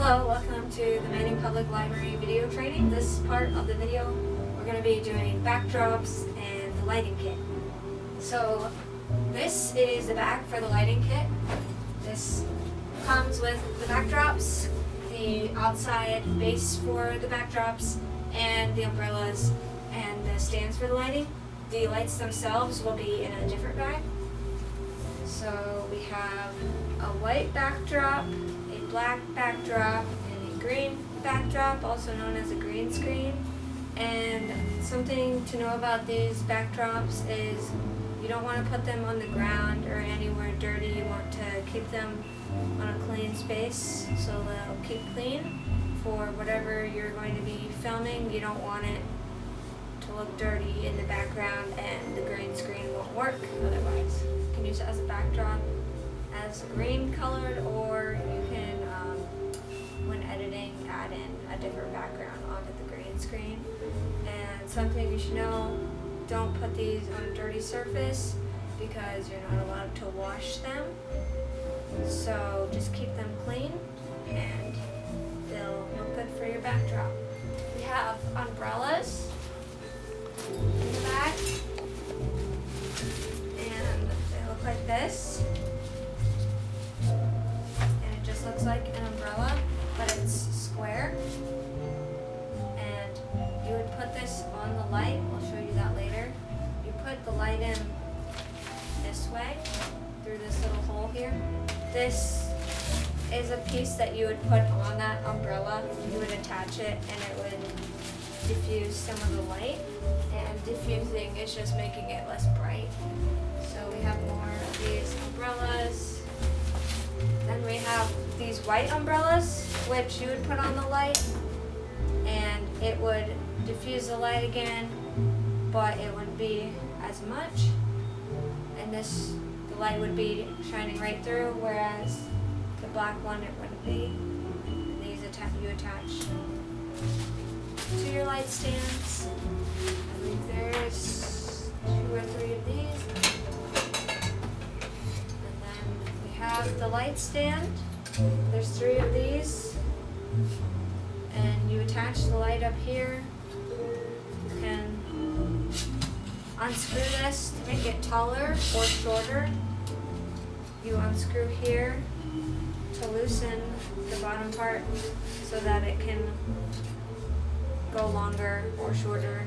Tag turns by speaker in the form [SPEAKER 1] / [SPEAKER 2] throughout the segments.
[SPEAKER 1] Hello, welcome to the Manning Public Library video training. This part of the video, we're going to be doing backdrops and the lighting kit. So this is the back for the lighting kit. This comes with the backdrops, the outside base for the backdrops, and the umbrellas and the stands for the lighting. The lights themselves will be in a different bag. So we have a white backdrop, a black backdrop, and a green backdrop, also known as a green screen. And something to know about these backdrops is you don't want to put them on the ground or anywhere dirty. You want to keep them on a clean space so they'll keep clean for whatever you're going to be filming. You don't want it to look dirty in the background and the green screen won't work otherwise. You can use it as a backdrop as green colored, or you can, when editing, add in a different background onto the green screen. And something you should know, don't put these on a dirty surface because you're not allowed to wash them. So just keep them clean and they'll look good for your backdrop. We have umbrellas in the back, and they look like this. And it just looks like an umbrella, but it's square. And you would put this on the light. I'll show you that later. You put the light in this way through this little hole here. This is a piece that you would put on that umbrella. You would attach it and it would diffuse some of the light. And diffusing is just making it less bright. So we have more of these umbrellas. Then we have these white umbrellas, which you would put on the light and it would diffuse the light again, but it wouldn't be as much. And the light would be shining right through, whereas the black one it wouldn't be. And these you attach to your light stands. I believe there's 2 or 3 of these. And then we have the light stand. There's 3 of these. And you attach the light up here. You can unscrew this to make it taller or shorter. You unscrew here to loosen the bottom part so that it can go longer or shorter.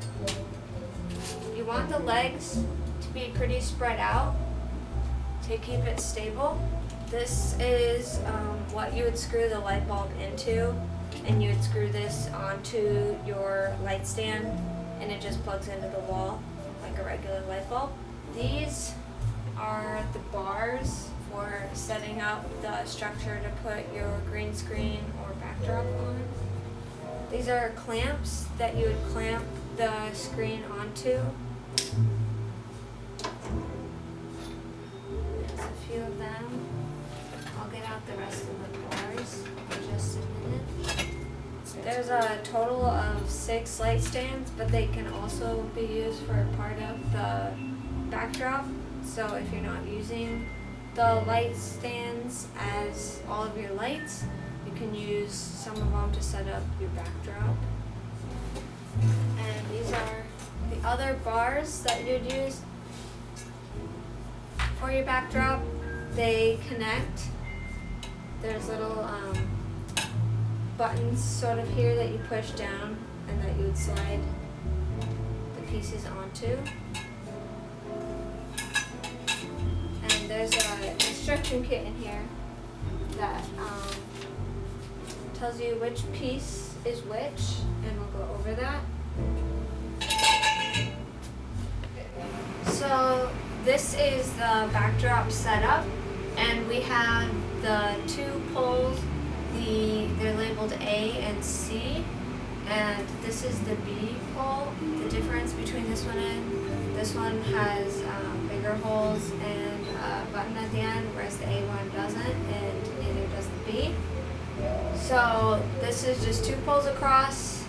[SPEAKER 1] You want the legs to be pretty spread out to keep it stable. This is what you would screw the light bulb into, and you would screw this onto your light stand and it just plugs into the wall like a regular light bulb. These are the bars for setting up the structure to put your green screen or backdrop on. These are clamps that you would clamp the screen onto. There's a few of them. I'll get out the rest of the bars in just a minute. There's a total of 6 light stands, but they can also be used for part of the backdrop. So if you're not using the light stands as all of your lights, you can use some of them to set up your backdrop. And these are the other bars that you'd use for your backdrop. They connect. There's little buttons sort of here that you push down and that you would slide the pieces onto. And there's an instruction kit in here that tells you which piece is which, and we'll go over that. So this is the backdrop setup, and we have the 2 poles. They're labeled A and C, and this is the B pole. The difference between this one and this one has bigger holes and a button at the end, whereas the A one doesn't, and neither does the B. So this is just 2 poles across,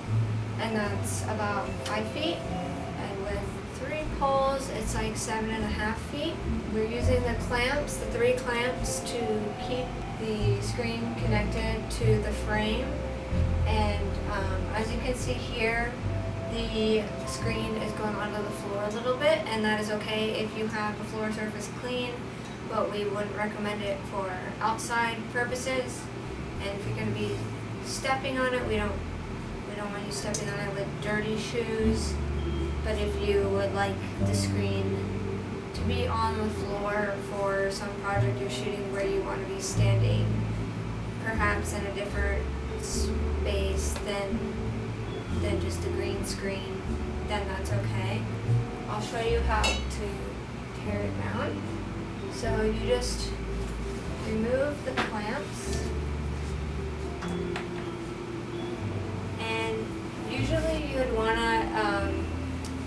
[SPEAKER 1] and that's about 5 feet. And with 3 poles, it's like 7.5 feet. We're using the clamps, the 3 clamps, to keep the screen connected to the frame. And as you can see here, the screen is going onto the floor a little bit, and that is okay if you have the floor surface clean, but we wouldn't recommend it for outside purposes. And if you're going to be stepping on it, we don't want you stepping on it with dirty shoes. But if you would like the screen to be on the floor for some project you're shooting where you want to be standing perhaps in a different space than just a green screen, then that's okay. I'll show you how to tear it down. So you just remove the clamps, and usually you would want to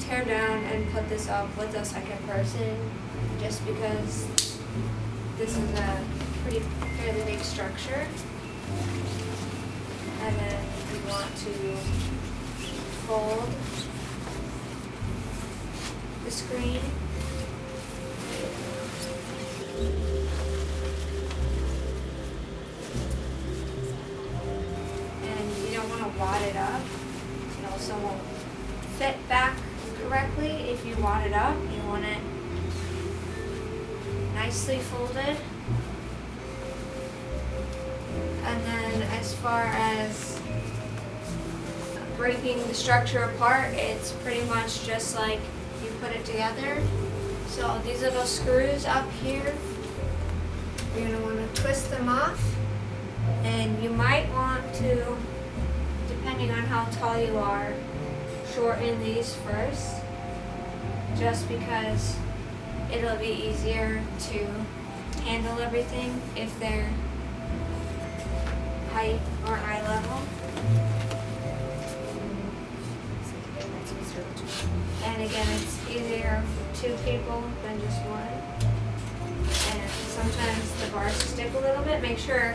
[SPEAKER 1] tear down and put this up with a second person, just because this is a fairly big structure. And then you want to fold the screen. And you don't want to wad it up. It also won't fit back correctly if you wad it up. You want it nicely folded. And then as far as breaking the structure apart, it's pretty much just like you put it together. So these little screws up here, you're going to want to twist them off. And you might want to, depending on how tall you are, shorten these first, just because it'll be easier to handle everything if they're height or eye level. And again, it's easier for 2 people than just one. And sometimes the bars stick a little bit. Make sure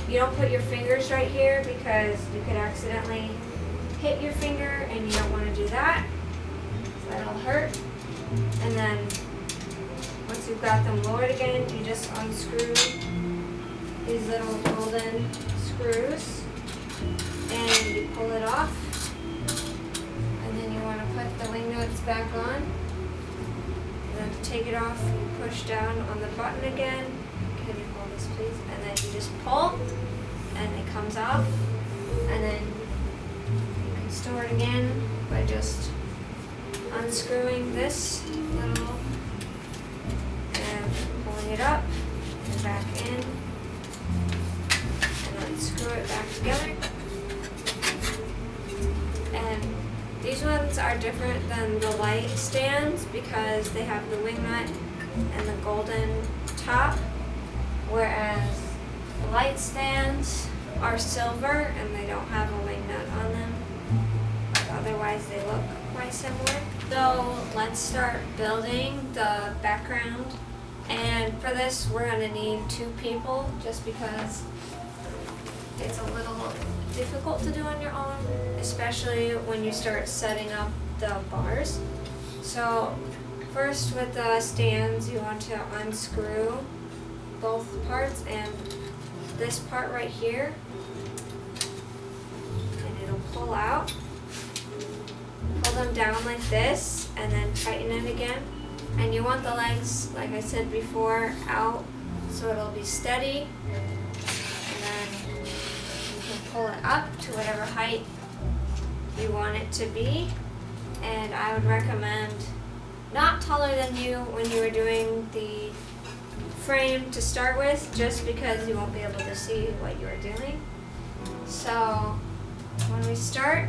[SPEAKER 1] you don't put your fingers right here, because you could accidentally hit your finger and you don't want to do that. So that'll hurt. And then once you've got them lowered again, you just unscrew these little golden screws and you pull it off. And then you want to put the wing nuts back on. And then to take it off, you push down on the button again. Can you hold this, please? And then you just pull and it comes off. And then you can store it again by just unscrewing this little and pulling it up and back in, and then screw it back together. And these ones are different than the light stands because they have the wing nut and the golden top, whereas the light stands are silver and they don't have a wing nut on them. Otherwise they look quite similar. So let's start building the background. And for this we're going to need 2 people, just because it's a little difficult to do on your own, especially when you start setting up the bars. So first, with the stands, you want to unscrew both parts and this part right here, and it'll pull out. Pull them down like this and then tighten it again. And you want the legs, like I said before, out so it'll be steady. And then you can pull it up to whatever height you want it to be. And I would recommend not taller than you when you are doing the frame to start with, just because you won't be able to see what you are doing. So when we start,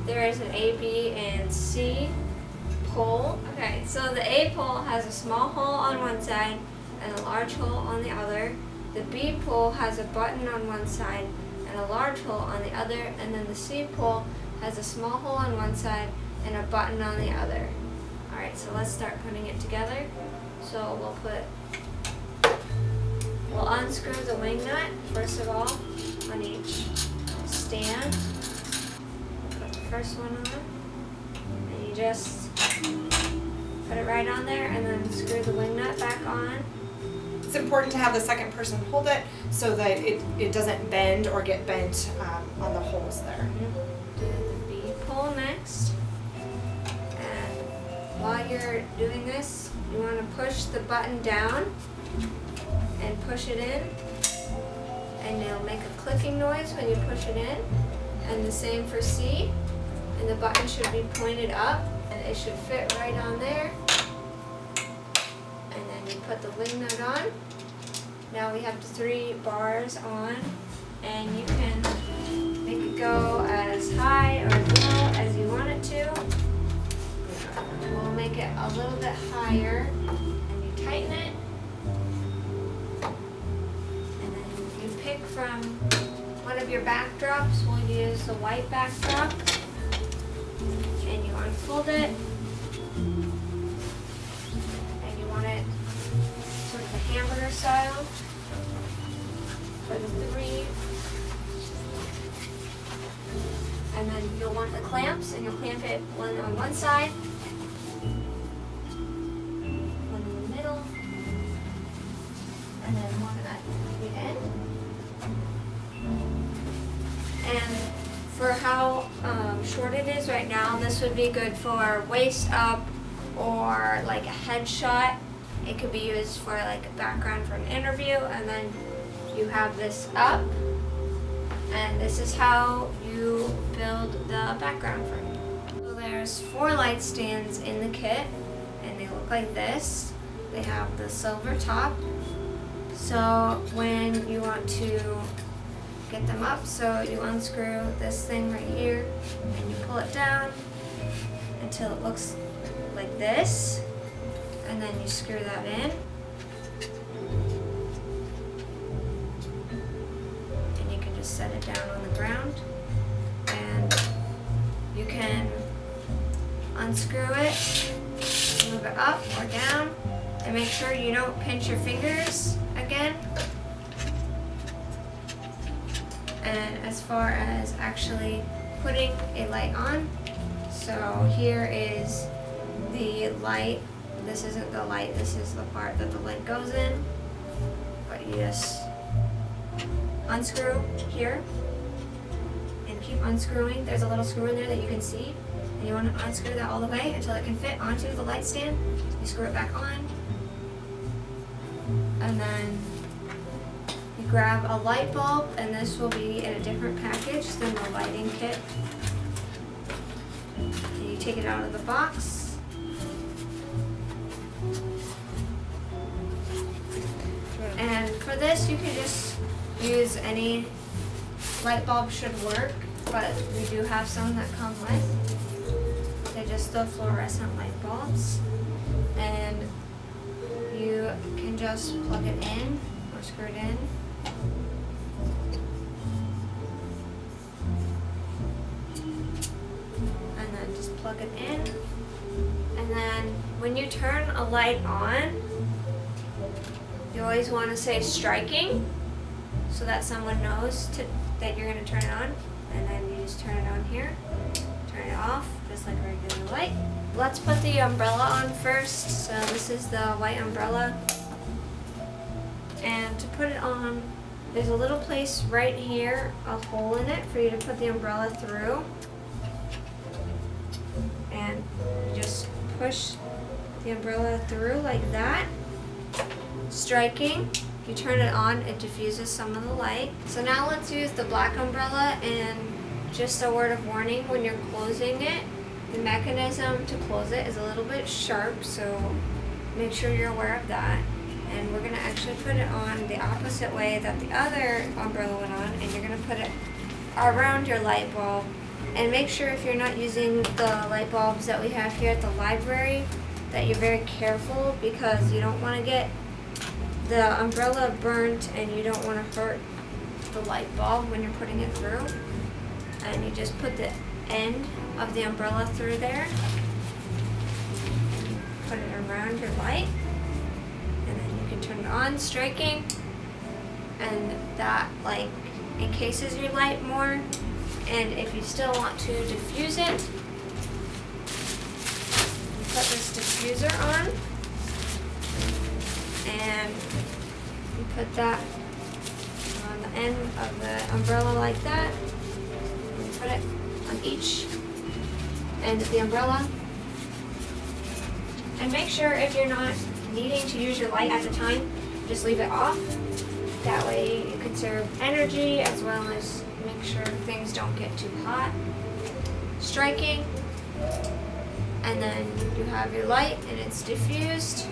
[SPEAKER 1] there is an A, B, and C pole. Okay, so the A pole has a small hole on one side and a large hole on the other. The B pole has a button on one side and a large hole on the other, and then the C pole has a small hole on one side and a button on the other. Alright, so let's start putting it together. So we'll unscrew the wing nut, first of all, on each stand. Put the first one on, and you just Put it right on there and then screw the wing nut back on.
[SPEAKER 2] It's important to have the second person hold it so that it doesn't bend or get bent on the holes there.
[SPEAKER 1] Do the bead pull next. And while you're doing this, you want to push the button down and push it in. And it'll make a clicking noise when you push it in. And the same for C. And the button should be pointed up. And it should fit right on there. And then you put the wing nut on. Now we have the 3 bars on. And you can make it go as high or as low as you want it to. We'll make it a little bit higher. And you tighten it. And then you pick from one of your backdrops. We'll use the white backdrop. And you unfold it. And you want it sort of a hamburger style for the 3. And then you'll want the clamps, and you'll clamp it one on one side, one in the middle, and then one at the end. And for how short it is right now, this would be good for waist up or like a headshot. It could be used for like a background for an interview, and then you have this up. And this is how you build the background frame. So there's 4 light stands in the kit, and they look like this. They have the silver top. So when you want to get them up, so you unscrew this thing right here, and you pull it down until it looks like this, and then you screw that in. Set it down on the ground, and you can unscrew it, move it up or down, and make sure you don't pinch your fingers again. And as far as actually putting a light on, so here is the light. This isn't the light, this is the part that the light goes in, but you just unscrew here and keep unscrewing. There's a little screw in there that you can see, and you want to unscrew that all the way until it can fit onto the light stand. You screw it back on, and then you grab a light bulb, and this will be in a different package than the lighting kit. And you take it out of the box. And for this, you can just use any light bulb, should work, but we do have some that come with. They're just the fluorescent light bulbs, and you can just plug it in or screw it in. And then just plug it in. And then when you turn a light on, you always want to say striking, so that someone knows that you're going to turn it on. And then you just turn it on here, turn it off, just like a regular light. Let's put the umbrella on first. So this is the white umbrella. And to put it on, there's a little place right here, a hole in it for you to put the umbrella through. And you just push the umbrella through like that, striking. You turn it on, it diffuses some of the light. So now let's use the black umbrella, and just a word of warning, when you're closing it, the mechanism to close it is a little bit sharp, so make sure you're aware of that. And we're gonna actually put it on the opposite way that the other umbrella went on, and you're gonna put it around your light bulb. And make sure if you're not using the light bulbs that we have here at the library, that you're very careful, because you don't wanna get the umbrella burnt, and you don't want to hurt the light bulb when you're putting it through. And you just put the end of the umbrella through there, put it around your light, and then you can turn it on, striking, and that like encases your light more. And if you still want to diffuse it, you put this diffuser on, and you put that on the end of the umbrella like that, and put it on each end of the umbrella. And make sure if you're not needing to use your light at the time, just leave it off. That way you conserve energy as well as make sure things don't get too hot. Striking, and then you have your light and it's diffused.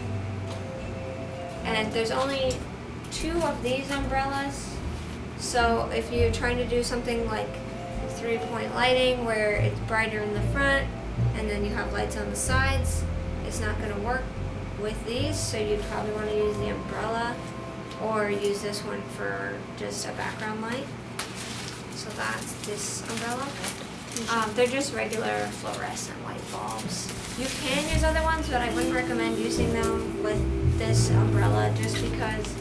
[SPEAKER 1] And there's only 2 of these umbrellas, so if you're trying to do something like 3-point lighting where it's brighter in the front and then you have lights on the sides, it's not going to work with these, so you'd probably want to use the umbrella or use this one for just a background light. So that's this umbrella. They're just regular fluorescent light bulbs. You can use other ones, but I wouldn't recommend using them with this umbrella just because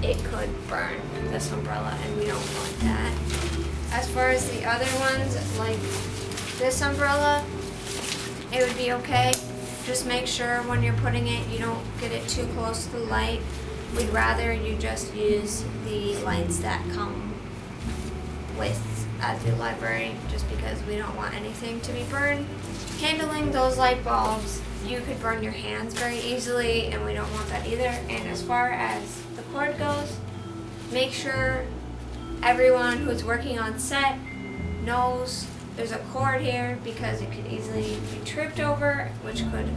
[SPEAKER 1] it could burn this umbrella and we don't want that. As far as the other ones, like this umbrella, it would be okay. Just make sure when you're putting it, you don't get it too close to the light. We'd rather you just use the lights that come with at the library, just because we don't want anything to be burned. Handling those light bulbs, you could burn your hands very easily, and we don't want that either. And as far as the cord goes, make sure everyone who's working on set knows there's a cord here, because it could easily be tripped over, which could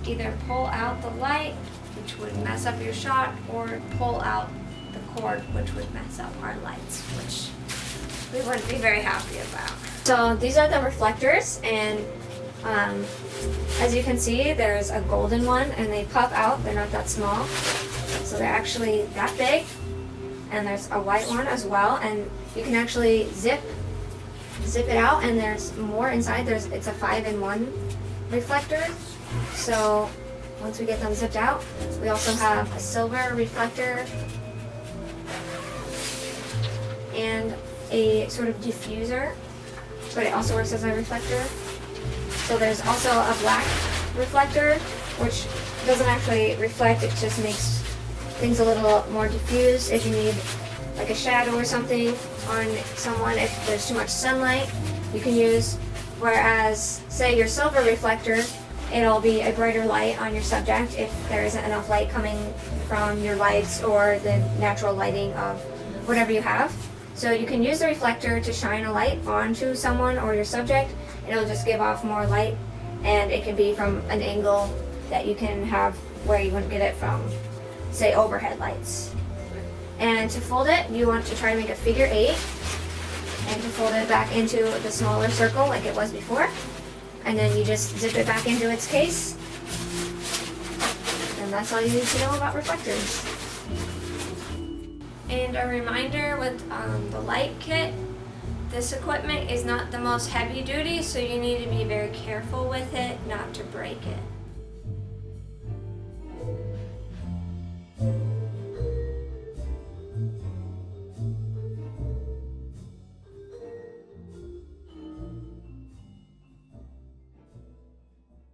[SPEAKER 1] either pull out the light, which would mess up your shot, or pull out the cord, which would mess up our lights, which we wouldn't be very happy about. So these are the reflectors, and as you can see, there's a golden one, and they pop out. They're not that small, so they're actually that big. And there's a white one as well, and you can actually zip it out, and there's more inside. It's a 5-in-1 reflector. So once we get them zipped out, we also have a silver reflector and a sort of diffuser, but it also works as a reflector. So there's also a black reflector, which doesn't actually reflect, it just makes things a little more diffused if you need like a shadow or something on someone. If there's too much sunlight, you can use, whereas say your silver reflector, it'll be a brighter light on your subject if there isn't enough light coming from your lights or the natural lighting of whatever you have. So you can use the reflector to shine a light onto someone or your subject. It'll just give off more light, and it can be from an angle that you can have where you wouldn't get it from, say, overhead lights. And to fold it, you want to try to make a figure 8, and to fold it back into the smaller circle like it was before. And then you just zip it back into its case. And that's all you need to know about reflectors. And a reminder with the light kit, this equipment is not the most heavy duty, so you need to be very careful with it not to break it.